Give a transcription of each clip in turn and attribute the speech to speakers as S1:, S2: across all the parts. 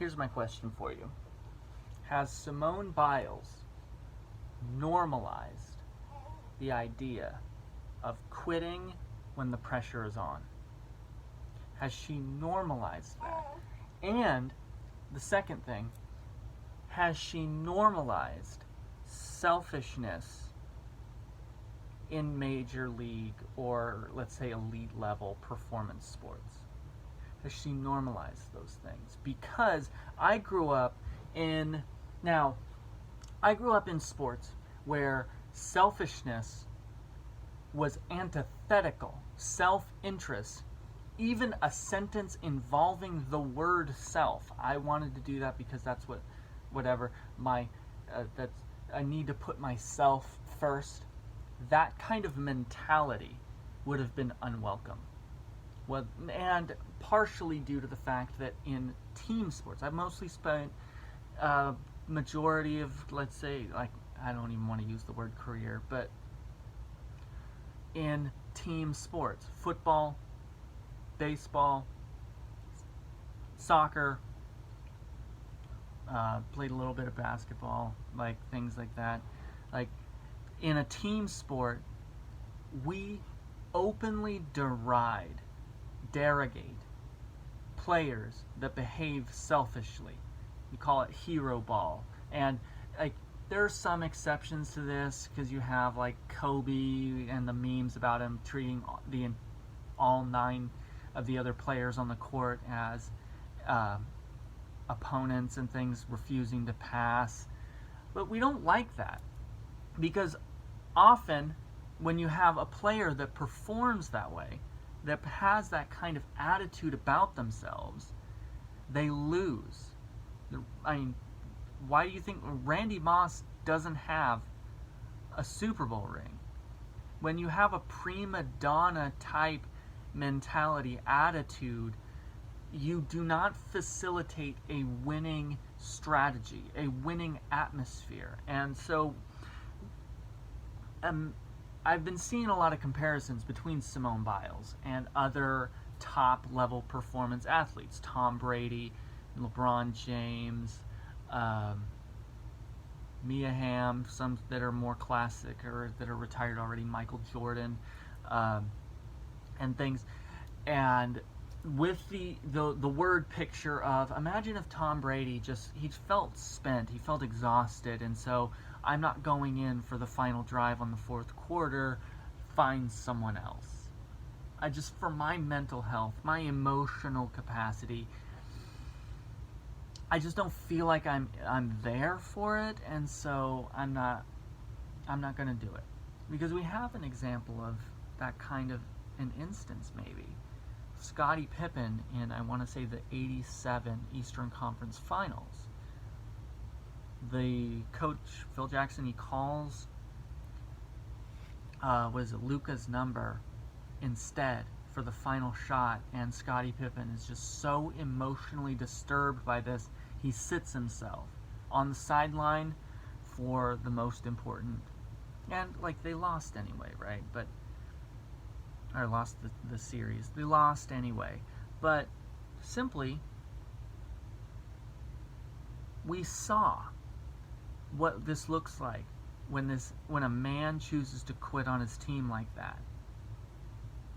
S1: Here's my question for you. Has Simone Biles normalized the idea of quitting when the pressure is on? Has she normalized that? And the second thing, has she normalized selfishness in major league or, let's say, elite level performance sports? Has she normalized those things? Because I grew up in sports where selfishness was antithetical, self-interest, even a sentence involving the word self. I wanted to do that because that's I need to put myself first. That kind of mentality would have been unwelcome. Well, and partially due to the fact that in team sports, I've mostly spent majority of, let's say, like, I don't even want to use the word career, but in team sports, football, baseball, soccer, played a little bit of basketball, like things like that. Like, in a team sport, we openly derogate players that behave selfishly. We call it hero ball. And like, there are some exceptions to this, because you have like Kobe and the memes about him treating all 9 of the other players on the court as opponents and things, refusing to pass. But we don't like that, because often when you have a player that performs that way, that has that kind of attitude about themselves, they lose. I mean, why do you think Randy Moss doesn't have a Super Bowl ring? When you have a prima donna type mentality, attitude, you do not facilitate a winning strategy, a winning atmosphere. And so I've been seeing a lot of comparisons between Simone Biles and other top level performance athletes, Tom Brady, LeBron James, Mia Hamm, some that are more classic or that are retired already, Michael Jordan, and things. And with the word picture of, imagine if Tom Brady he felt spent, he felt exhausted, and so, I'm not going in for the final drive on the 4th quarter, find someone else. For my mental health, my emotional capacity, I just don't feel like I'm there for it, and so I'm not going to do it. Because we have an example of that kind of an instance, maybe. Scottie Pippen in, I want to say, the 87 Eastern Conference Finals. The coach, Phil Jackson, he calls Luka's number instead for the final shot, and Scottie Pippen is just so emotionally disturbed by this, he sits himself on the sideline for the most important, and like, they lost anyway, right? Or lost the series. They lost anyway, but simply, we saw what this looks like when a man chooses to quit on his team like that.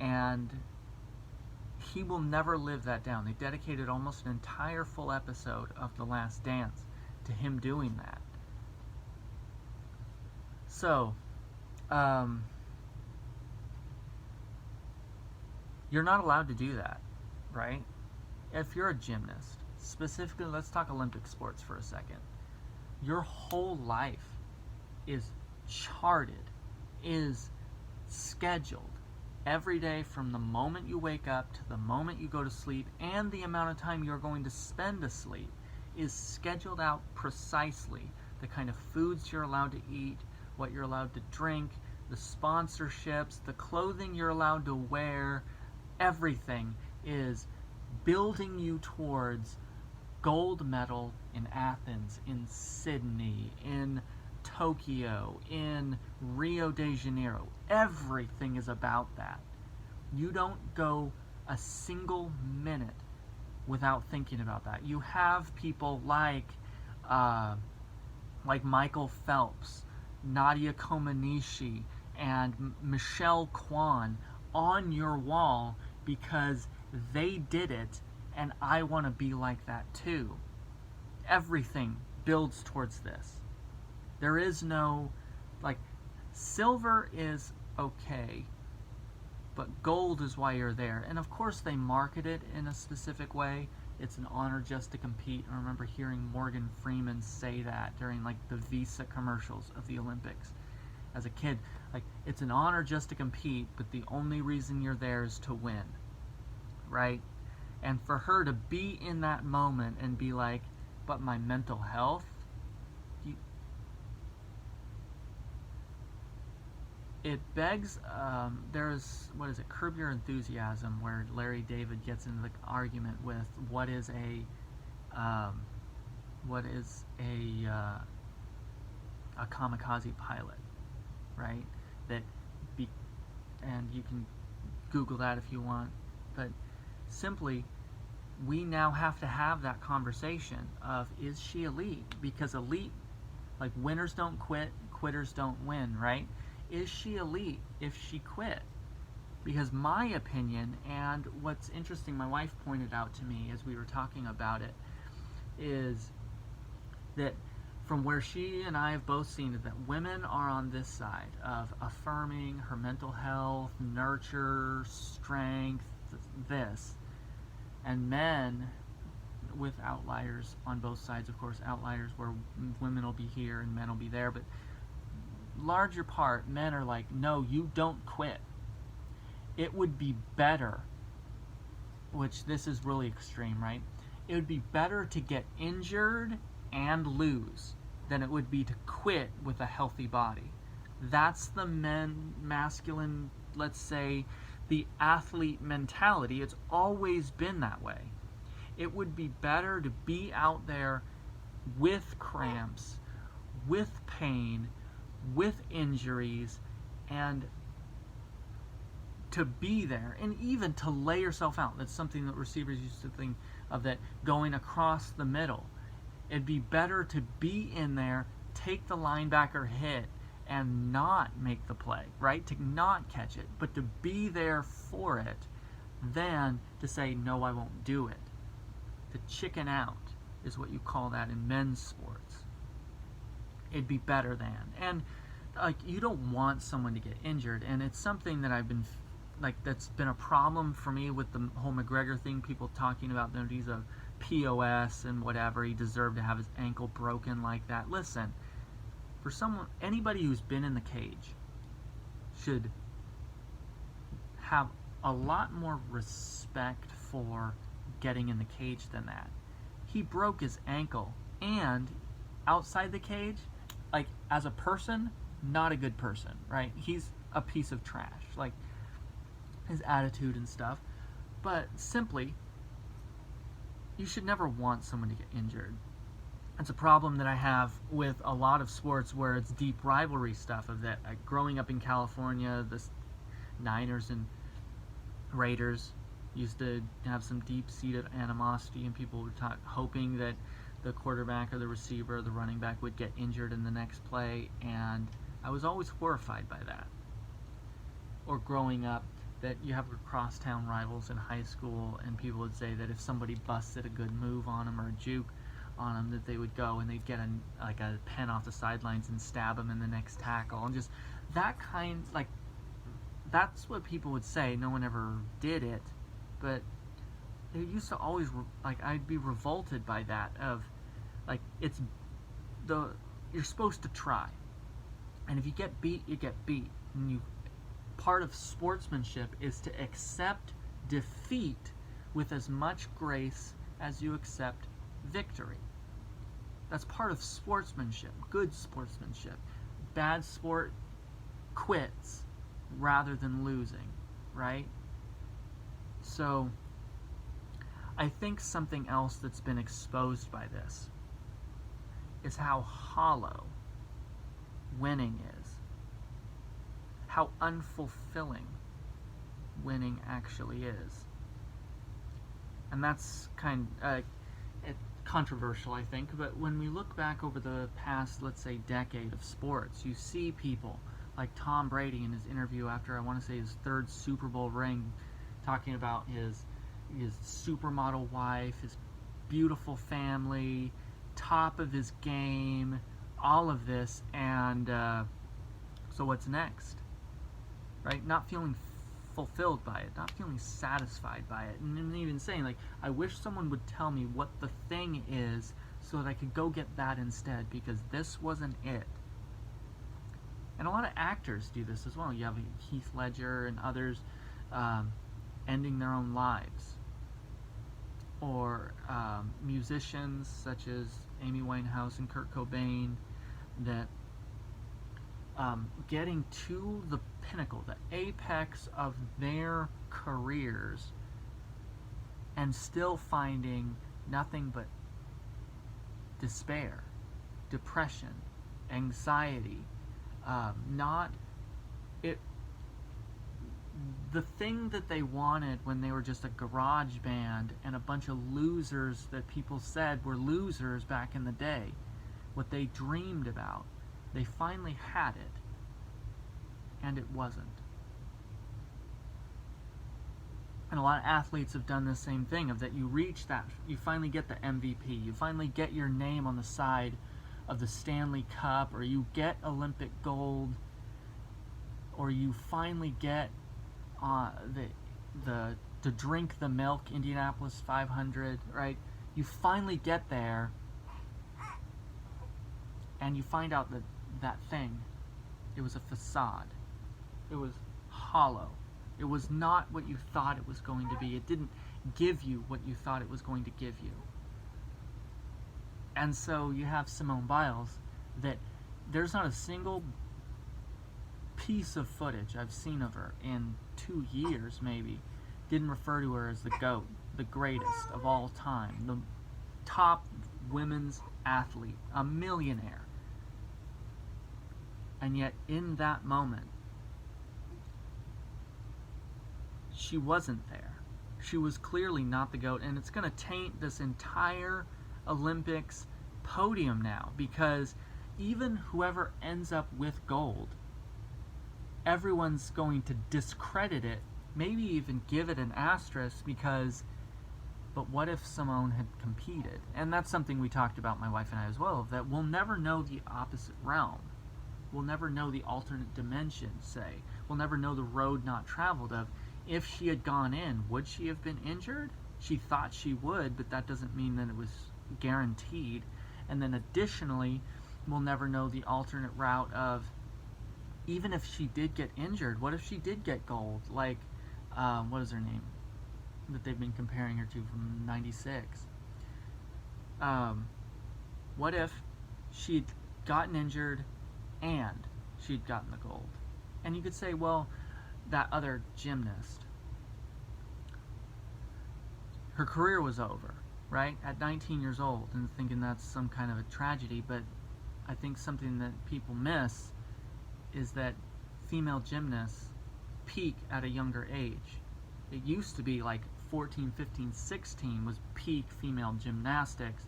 S1: And he will never live that down. They dedicated almost an entire full episode of The Last Dance to him doing that. So, you're not allowed to do that, right? If you're a gymnast, specifically, let's talk Olympic sports for a second. Your whole life is charted, is scheduled every day, from the moment you wake up to the moment you go to sleep, and the amount of time you're going to spend asleep is scheduled out precisely. The kind of foods you're allowed to eat, what you're allowed to drink, the sponsorships, the clothing you're allowed to wear, everything is building you towards gold medal in Athens, in Sydney, in Tokyo, in Rio de Janeiro. Everything is about that. You don't go a single minute without thinking about that. You have people like Michael Phelps, Nadia Comaneci, and Michelle Kwan on your wall because they did it, and I want to be like that too. Everything builds towards this. There is no, like, silver is okay, but gold is why you're there. And of course they market it in a specific way. It's an honor just to compete. I remember hearing Morgan Freeman say that during like the Visa commercials of the Olympics as a kid. Like, it's an honor just to compete, but the only reason you're there is to win, right? And for her to be in that moment and be like, but my mental health, it begs, there's, what is it, Curb Your Enthusiasm, where Larry David gets into the argument with what is a kamikaze pilot, right? And you can Google that if you want, but simply, we now have to have that conversation of, is she elite? Because elite, like, winners don't quit, quitters don't win, right? Is she elite if she quit? Because my opinion, and what's interesting, my wife pointed out to me as we were talking about it, is that from where she and I have both seen it, that women are on this side of affirming her mental health, nurture, strength, this, and men, with outliers on both sides, of course, outliers where women will be here and men will be there, but larger part, men are like, no, you don't quit. It would be better, which this is really extreme, right? It would be better to get injured and lose than it would be to quit with a healthy body. That's the masculine, let's say, the athlete mentality. It's always been that way. It would be better to be out there with cramps, with pain, with injuries, and to be there, and even to lay yourself out. That's something that receivers used to think of, that going across the middle. It'd be better to be in there, take the linebacker hit, and not make the play, right? To not catch it, but to be there for it, than to say, no, I won't do it. To chicken out is what you call that in men's sports. It'd be better than. And like, you don't want someone to get injured, and it's something that I've been, like, that's been a problem for me with the whole McGregor thing, people talking about that he's a POS and whatever, he deserved to have his ankle broken like that. Listen, for someone, anybody who's been in the cage should have a lot more respect for getting in the cage than that. He broke his ankle, and outside the cage, like, as a person, not a good person, right? He's a piece of trash, like, his attitude and stuff. But simply, you should never want someone to get injured. It's a problem that I have with a lot of sports where it's deep rivalry stuff of that. Like, growing up in California, the Niners and Raiders used to have some deep-seated animosity, and people would talk, hoping that the quarterback or the receiver or the running back would get injured in the next play, and I was always horrified by that. Or growing up, that you have crosstown rivals in high school, and people would say that if somebody busted a good move on them or a juke on them, that they would go and they'd get a pen off the sidelines and stab them in the next tackle, and just that kind, like, that's what people would say. No one ever did it, but it used to always, like, I'd be revolted by that, of, like, you're supposed to try, and if you get beat, you get beat, and part of sportsmanship is to accept defeat with as much grace as you accept victory. That's part of sportsmanship, good sportsmanship. Bad sport quits rather than losing, right? So I think something else that's been exposed by this is how hollow winning is, how unfulfilling winning actually is. And that's controversial, I think, but when we look back over the past, let's say, decade of sports, you see people like Tom Brady in his interview after, I want to say, his third Super Bowl ring, talking about his supermodel wife, his beautiful family, top of his game, all of this, and so what's next? Right? Not feeling fulfilled by it, not feeling satisfied by it, and even saying, like, I wish someone would tell me what the thing is so that I could go get that instead, because this wasn't it. And a lot of actors do this as well. You have Heath Ledger and others ending their own lives, or musicians such as Amy Winehouse and Kurt Cobain, that getting to the pinnacle, the apex of their careers, and still finding nothing but despair, depression, anxiety, the thing that they wanted when they were just a garage band and a bunch of losers that people said were losers back in the day, what they dreamed about, they finally had it, and it wasn't. And a lot of athletes have done the same thing, of that you reach that, you finally get the MVP, you finally get your name on the side of the Stanley Cup, or you get Olympic gold, or you finally get to drink the milk, Indianapolis 500, right? You finally get there, and you find out that that thing, it was a facade. It was hollow. It was not what you thought it was going to be. It didn't give you what you thought it was going to give you. And so you have Simone Biles, that there's not a single piece of footage I've seen of her in 2 years, maybe, didn't refer to her as the GOAT, the greatest of all time, the top women's athlete, a millionaire. And yet, in that moment, she wasn't there. She was clearly not the GOAT, and it's going to taint this entire Olympics podium now, because even whoever ends up with gold, everyone's going to discredit it, maybe even give it an asterisk, because, but what if Simone had competed? And that's something we talked about, my wife and I as well, that we'll never know the opposite realm. We'll never know the alternate dimension, say. We'll never know the road not traveled of. If she had gone in, would she have been injured? She thought she would, but that doesn't mean that it was guaranteed. And then additionally, we'll never know the alternate route of, even if she did get injured, what if she did get gold? Like, what is her name that they've been comparing her to from '96? What if she'd gotten injured and she'd gotten the gold? And you could say, well, that other gymnast, her career was over, right? At 19 years old, and thinking that's some kind of a tragedy, but I think something that people miss is that female gymnasts peak at a younger age. It used to be like 14, 15, 16 was peak female gymnastics.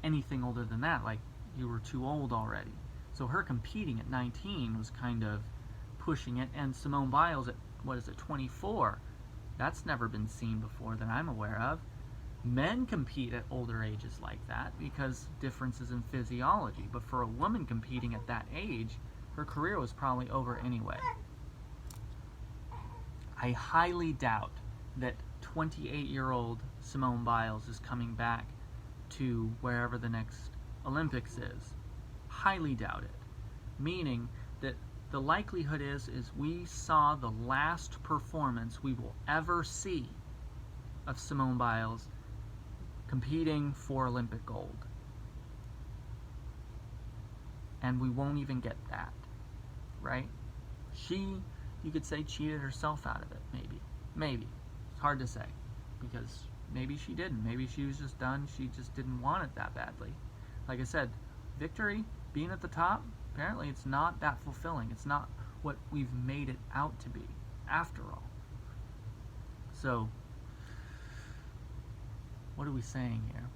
S1: Anything older than that, like, you were too old already. So her competing at 19 was kind of pushing it, and Simone Biles at, 24? That's never been seen before that I'm aware of. Men compete at older ages like that because differences in physiology, but for a woman competing at that age, her career was probably over anyway. I highly doubt that 28-year-old Simone Biles is coming back to wherever the next Olympics is. Highly doubt it. Meaning that the likelihood is we saw the last performance we will ever see of Simone Biles competing for Olympic gold. And we won't even get that, right? She, you could say, cheated herself out of it, maybe. Maybe. It's hard to say, because maybe she didn't. Maybe she was just done. She just didn't want it that badly. Like I said, victory, being at the top, apparently it's not that fulfilling. It's not what we've made it out to be, after all. So, what are we saying here?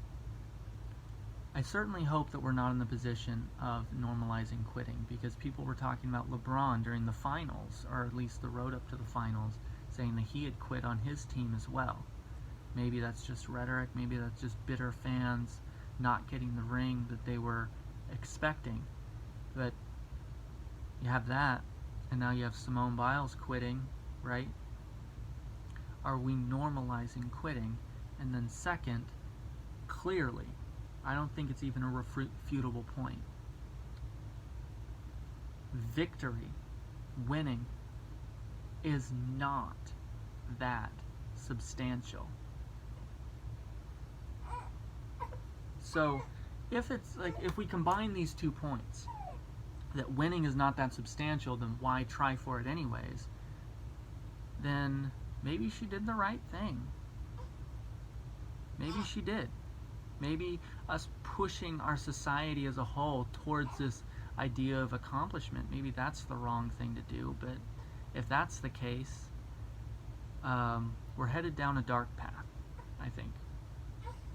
S1: I certainly hope that we're not in the position of normalizing quitting, because people were talking about LeBron during the finals, or at least the road up to the finals, saying that he had quit on his team as well. Maybe that's just rhetoric, maybe that's just bitter fans not getting the ring that they were expecting. But you have that, and now you have Simone Biles quitting, right? Are we normalizing quitting? And then second, clearly, I don't think it's even a refutable point. Victory, winning, is not that substantial. So, if we combine these 2 points, that winning is not that substantial, then why try for it anyways? Then maybe she did the right thing. Maybe she did. Maybe us pushing our society as a whole towards this idea of accomplishment, maybe that's the wrong thing to do. But if that's the case, we're headed down a dark path, I think.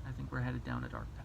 S1: I think we're headed down a dark path.